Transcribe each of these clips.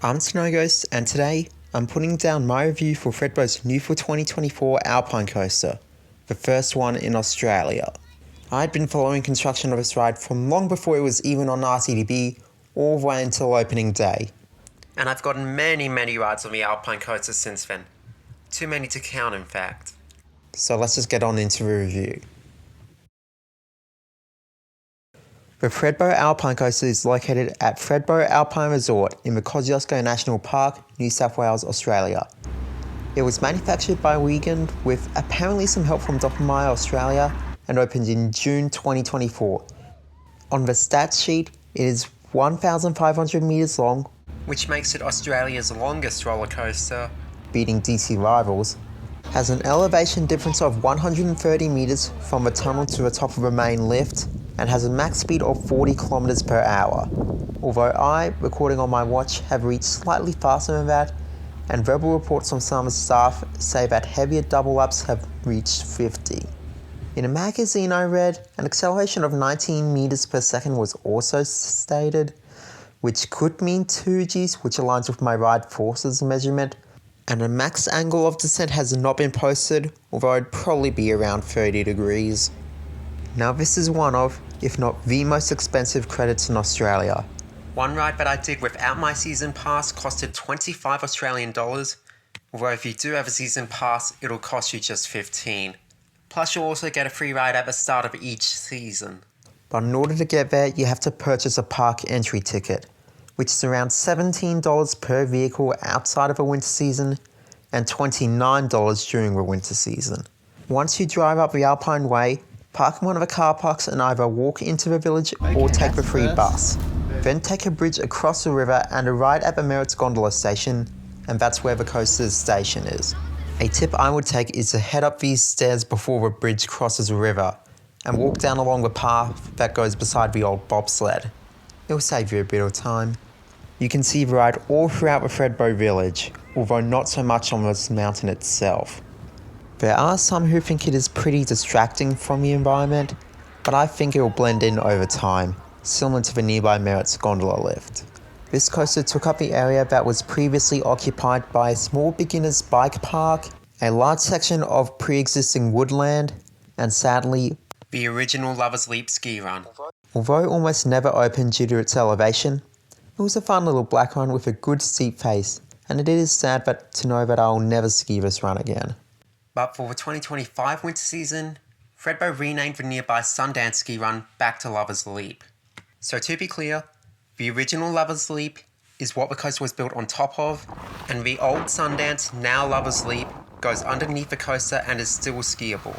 I'm Snowghost, and today I'm putting down my review for Thredbo's new for 2024 Alpine Coaster, the first one in Australia. I'd been following construction of this ride from long before it was even on RCDb, all the way until opening day. And I've gotten many rides on the Alpine Coaster since then. Too many to count, in fact. So let's just get on into the review. The Thredbo Alpine Coaster is located at Thredbo Alpine Resort in the Kosciuszko National Park, New South Wales, Australia. It was manufactured by Wiegand with apparently some help from Doppelmayr Australia and opened in June 2024. On the stats sheet, it is 1,500 metres long, which makes it Australia's longest roller coaster, beating DC rivals, has an elevation difference of 130 metres from the tunnel to the top of the main lift, and has a max speed of 40 km per hour. Although I, recording on my watch, have reached slightly faster than that, and verbal reports from some staff say that heavier double ups have reached 50. In a magazine I read, an acceleration of 19 meters per second was also stated, which could mean 2 Gs, which aligns with my ride forces measurement, and a max angle of descent has not been posted, although it'd probably be around 30 degrees. Now this is one of, if not the most expensive credits in Australia. One ride that I did without my season pass costed 25 Australian dollars, although if you do have a season pass, it'll cost you just 15. Plus you'll also get a free ride at the start of each season. But in order to get there, you have to purchase a park entry ticket, which is around $17 per vehicle outside of a winter season and $29 during the winter season. Once you drive up the Alpine Way, park in one of the car parks and either walk into the village or take the free bus. Then take a bridge across the river and a ride at the Merritts Gondola station, and that's where the coaster's station is. A tip I would take is to head up these stairs before the bridge crosses the river and walk down along the path that goes beside the old bobsled. It'll save you a bit of time. You can see the ride all throughout the Thredbo village, although not so much on this mountain itself. There are some who think it is pretty distracting from the environment, but I think it will blend in over time, similar to the nearby Merritts Gondola lift. This coaster took up the area that was previously occupied by a small beginner's bike park, a large section of pre-existing woodland, and sadly, the original Lover's Leap ski run. Although almost never opened due to its elevation, it was a fun little black run with a good steep face, and it is sad to know that I will never ski this run again. But for the 2025 winter season, Thredbo renamed the nearby Sundance ski run back to Lover's Leap. So to be clear, the original Lover's Leap is what the coaster was built on top of, and the old Sundance, now Lover's Leap, goes underneath the coaster and is still skiable.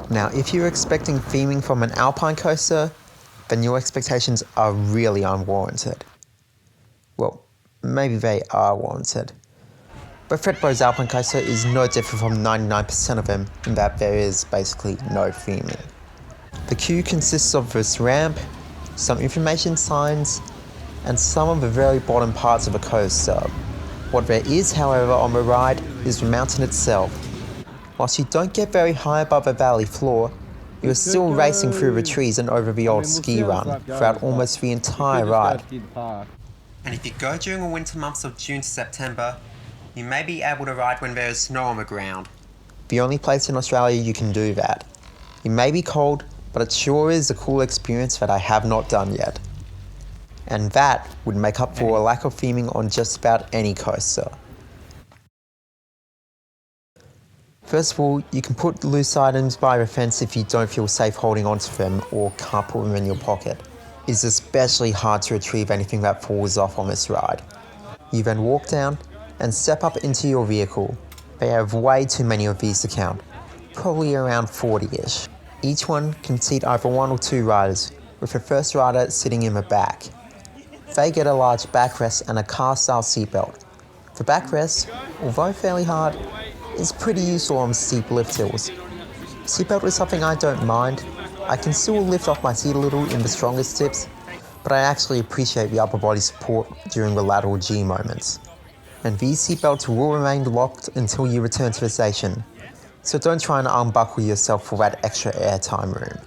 Now if you're expecting theming from an Alpine coaster, then your expectations are really unwarranted. Well, maybe they are warranted. But Thredbo's Alpine Coaster is no different from 99% of them in that there is basically no theming. The queue consists of this ramp, some information signs, and some of the very bottom parts of the coaster. What there is, however, on the ride is the mountain itself. Whilst you don't get very high above the valley floor, you're still racing through the trees and over the old ski run throughout almost the entire ride. And if you go during the winter months of June to September, you may be able to ride when there is snow on the ground. The only place in Australia you can do that. It may be cold, but it sure is a cool experience that I have not done yet. And that would make up for a lack of theming on just about any coaster. First of all, you can put loose items by the fence if you don't feel safe holding onto them or can't put them in your pocket. It's especially hard to retrieve anything that falls off on this ride. You then walk down and step up into your vehicle. They have way too many of these to count, probably around 40-ish. Each one can seat either 1 or 2 riders, with the first rider sitting in the back. They get a large backrest and a car-style seatbelt. The backrest, although fairly hard, is pretty useful on steep lift hills. Seatbelt is something I don't mind. I can still lift off my seat a little in the strongest tips, but I actually appreciate the upper body support during the lateral G moments. And these seatbelts will remain locked until you return to the station, so don't try and unbuckle yourself for that extra airtime room.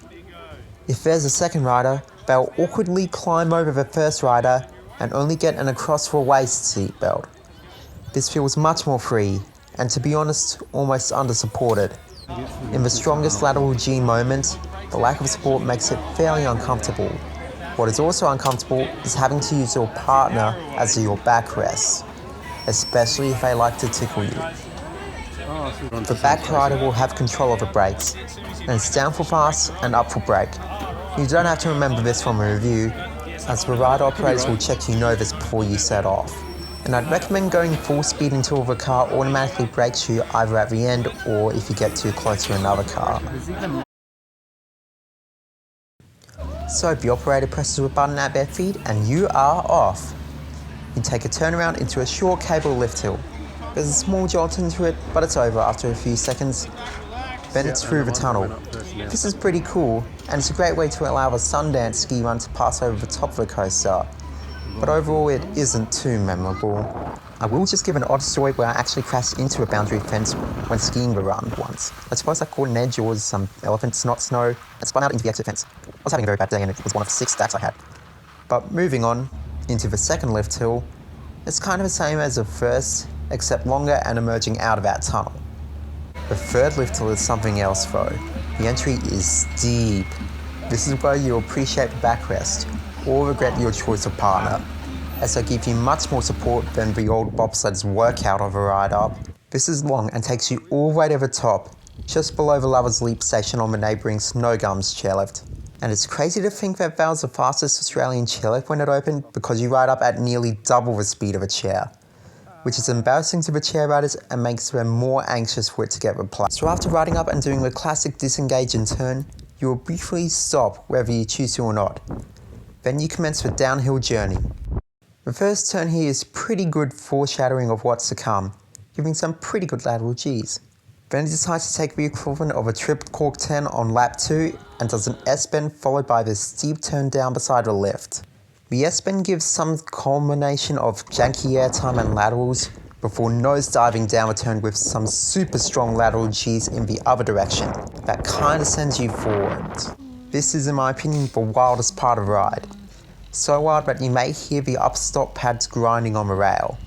If there's a second rider, they'll awkwardly climb over the first rider and only get an across the waist seatbelt. This feels much more free, and to be honest, almost under-supported. In the strongest lateral G moments, the lack of support makes it fairly uncomfortable. What is also uncomfortable is having to use your partner as your backrest, especially if they like to tickle you. The back rider will have control of the brakes, and it's down for fast and up for brake. You don't have to remember this from a review, as the rider operators will check you know this before you set off. And I'd recommend going full speed until the car automatically brakes you either at the end or if you get too close to another car. So the operator presses a button at their feet and you are off. You take a turnaround into a short cable lift hill. There's a small jolt into it, but it's over after a few seconds. Then it's through the tunnel. This is pretty cool, and it's a great way to allow the Sundance ski run to pass over the top of the coaster. But overall it isn't too memorable. I will just give an odd story where I actually crashed into a boundary fence when skiing the run once. I suppose I caught an edge or some elephant snot snow and spun out into the exit fence. I was having a very bad day and it was one of 6 stacks I had. But moving on into the second lift hill, it's kind of the same as the first, except longer and emerging out of that tunnel. The third lift hill is something else though. The entry is steep. This is where you'll appreciate the backrest, or regret your choice of partner, as they give you much more support than the old bobsled's workout of a ride up. This is long and takes you all the way to the top, just below the Lovers Leap station on the neighbouring Snow Gums chairlift. And it's crazy to think that was the fastest Australian chairlift when it opened, because you ride up at nearly double the speed of a chair, which is embarrassing to the chair riders and makes them more anxious for it to get replaced. So after riding up and doing the classic disengage and turn, you will briefly stop whether you choose to or not. Then you commence the downhill journey. The first turn here is pretty good foreshadowing of what's to come, giving some pretty good lateral Gs. Then he decides to take the equivalent of a triple cork 10 on lap 2 and does an S-bend followed by this steep turn down beside the lift. The S-bend gives some culmination of janky airtime and laterals before nose diving down a turn with some super strong lateral Gs in the other direction that kinda sends you forward. This is in my opinion the wildest part of the ride. So wild that you may hear the upstop pads grinding on the rail.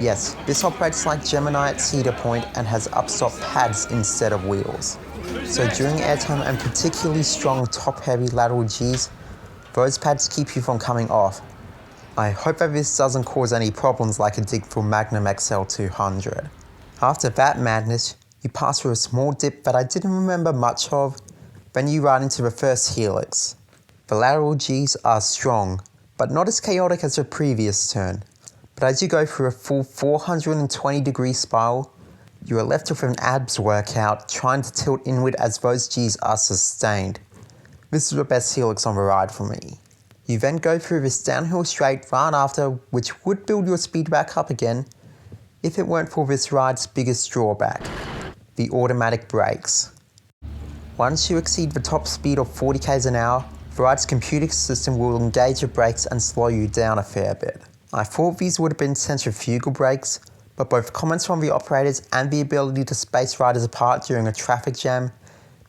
Yes, this operates like Gemini at Cedar Point and has upstop pads instead of wheels. So during airtime and particularly strong top-heavy lateral Gs, those pads keep you from coming off. I hope that this doesn't cause any problems like a dig for Magnum XL 200. After that madness, you pass through a small dip that I didn't remember much of, then you ride into the first helix. The lateral Gs are strong, but not as chaotic as the previous turn. But as you go through a full 420-degree spiral, you are left with an abs workout trying to tilt inward as those Gs are sustained. This is the best helix on the ride for me. You then go through this downhill straight right after, which would build your speed back up again if it weren't for this ride's biggest drawback, the automatic brakes. Once you exceed the top speed of 40 km an hour, the ride's computer system will engage the brakes and slow you down a fair bit. I thought these would have been centrifugal brakes, but both comments from the operators and the ability to space riders apart during a traffic jam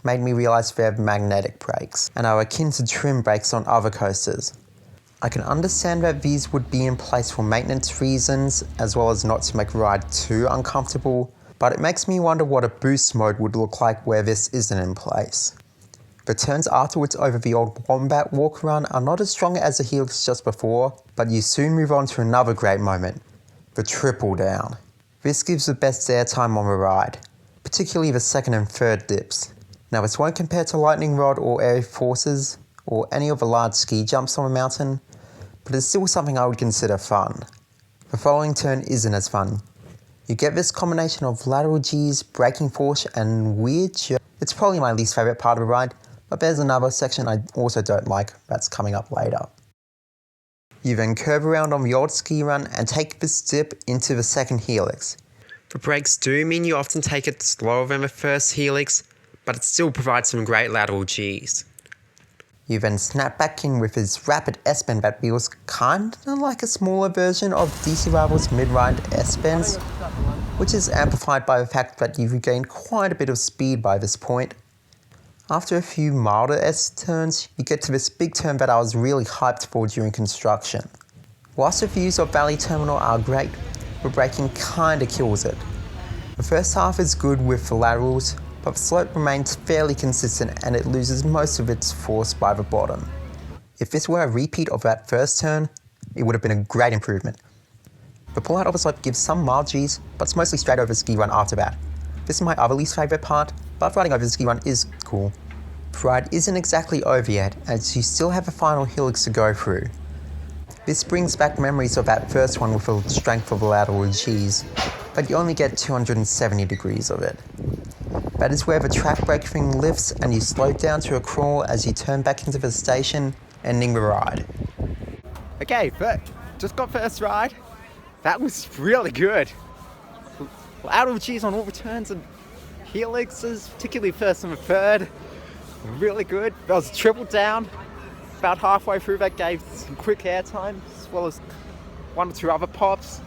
made me realise they're magnetic brakes and are akin to trim brakes on other coasters. I can understand that these would be in place for maintenance reasons as well as not to make the ride too uncomfortable, but it makes me wonder what a boost mode would look like where this isn't in place. The turns afterwards over the old Wombat walk run are not as strong as the helix just before, but you soon move on to another great moment, the triple down. This gives the best airtime on the ride, particularly the second and third dips. Now this won't compare to Lightning Rod or Air Forces or any of the large ski jumps on a mountain, but it's still something I would consider fun. The following turn isn't as fun. You get this combination of lateral Gs, braking force and weird jerk. It's probably my least favourite part of the ride, but there's another section I also don't like that's coming up later. You then curve around on the old ski run and take this dip into the second helix. The brakes do mean you often take it slower than the first helix, but it still provides some great lateral Gs. You then snap back in with this rapid S-bend that feels kinda like a smaller version of DC Rival's mid-ride S-bends, which is amplified by the fact that you've regained quite a bit of speed by this point. After a few milder S-turns, you get to this big turn that I was really hyped for during construction. Whilst the views of Valley Terminal are great, the braking kinda kills it. The first half is good with the laterals, but the slope remains fairly consistent and it loses most of its force by the bottom. If this were a repeat of that first turn, it would have been a great improvement. The pull out of the slope gives some mild Gs, but it's mostly straight over the ski run after that. This is my other least favourite part, but riding over the ski run is cool. The ride isn't exactly over yet, as you still have a final helix to go through. This brings back memories of that first one with the strength of the lateral Gs, but you only get 270 degrees of it. That is where the track brake thing lifts and you slow down to a crawl as you turn back into the station, ending the ride. Okay, but just got first ride. That was really good. Lateral Gs on all returns and helixes, particularly first and third. Really good. There was a triple down. About halfway through that gave some quick airtime, as well as one or two other pops.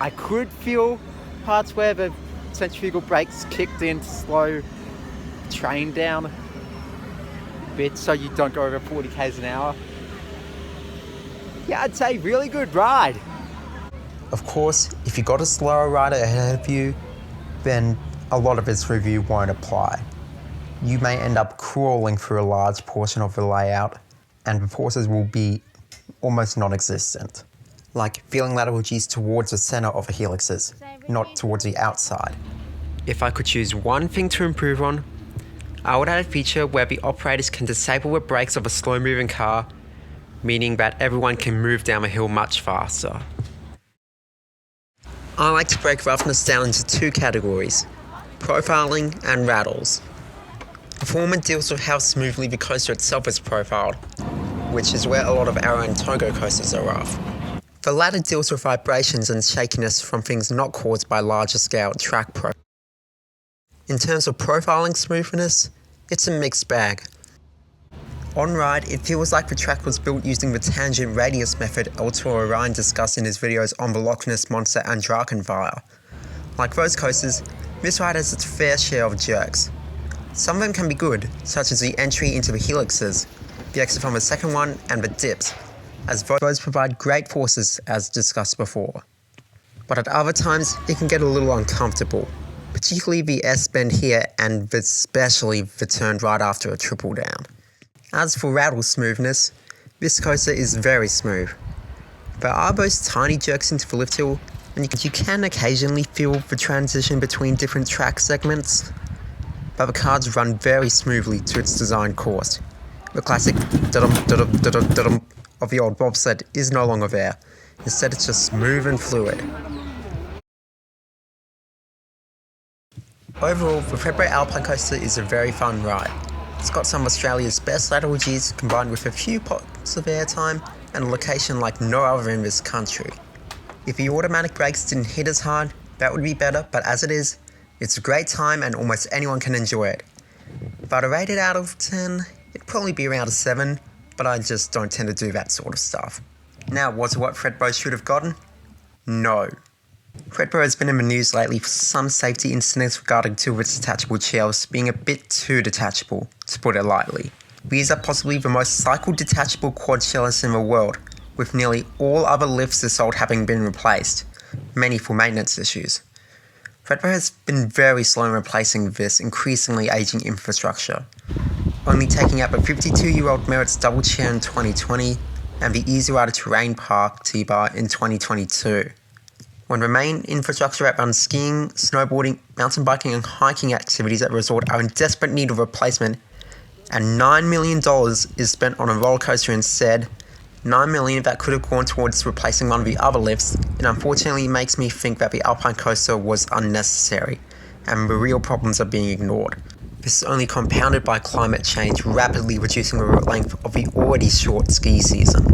I could feel parts where the centrifugal brakes kicked in to slow the train down a bit so you don't go over 40 k's an hour. Yeah, I'd say really good ride. Of course, if you got a slower rider ahead of you, then a lot of this review won't apply. You may end up crawling through a large portion of the layout, and the forces will be almost non-existent. Like feeling lateral Gs towards the center of the helixes, not towards the outside. If I could choose one thing to improve on, I would add a feature where the operators can disable the brakes of a slow-moving car, meaning that everyone can move down the hill much faster. I like to break roughness down into two categories, profiling and rattles. The former deals with how smoothly the coaster itself is profiled, which is where a lot of Arrow and Togo coasters are rough. The latter deals with vibrations and shakiness from things not caused by larger scale track profile. In terms of profiling smoothness, it's a mixed bag. On ride, it feels like the track was built using the tangent radius method Eltor Orion discussed in his videos on the Loch Ness Monster and Drakenfire. Like those coasters, this ride has its fair share of jerks. Some of them can be good, such as the entry into the helixes, the exit from the second one, and the dips, as those provide great forces as discussed before. But at other times, it can get a little uncomfortable, particularly the S-bend here and especially the turn right after a triple down. As for rattle smoothness, this coaster is very smooth. There are those tiny jerks into the lift hill, and you can occasionally feel the transition between different track segments, but the cards run very smoothly to its designed course. The classic da-dum da-dum da-dum da-dum of the old bobsled is no longer there. Instead, it's just smooth and fluid. Overall, the Thredbo Alpine Coaster is a very fun ride. It's got some of Australia's best lateral Gs combined with a few pots of airtime and a location like no other in this country. If the automatic brakes didn't hit as hard, that would be better, but as it is, it's a great time and almost anyone can enjoy it. If I'd rate it out of 10, it'd probably be around a 7, but I just don't tend to do that sort of stuff. Now, was it what Thredbo should have gotten? No. Thredbo has been in the news lately for some safety incidents regarding two of its detachable shelves being a bit too detachable, to put it lightly. These are possibly the most cycled detachable quad shelves in the world, with nearly all other lifts this old having been replaced, many for maintenance issues. Thredbo has been very slow in replacing this increasingly aging infrastructure, only taking out the 52-year-old Merit's double chair in 2020 and the Easy Rider Terrain Park T-Bar in 2022. When the main infrastructure at run skiing, snowboarding, mountain biking and hiking activities at the resort are in desperate need of replacement, and $9 million is spent on a roller coaster instead, $9 million that could have gone towards replacing one of the other lifts, it unfortunately makes me think that the Alpine Coaster was unnecessary, and the real problems are being ignored. This is only compounded by climate change rapidly reducing the route length of the already short ski season.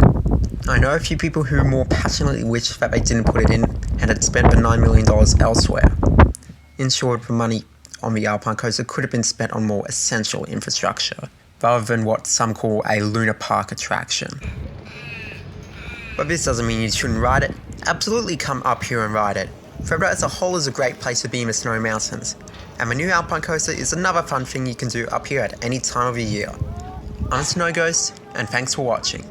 I know a few people who more passionately wish that they didn't put it in and had spent the $9 million elsewhere. In short, the money on the Alpine Coaster could have been spent on more essential infrastructure, rather than what some call a Luna Park attraction. But this doesn't mean you shouldn't ride it. Absolutely come up here and ride it. Thredbo as a whole is a great place to be in the snowy mountains, and the new Alpine Coaster is another fun thing you can do up here at any time of the year. I'm Snow Ghost, and thanks for watching.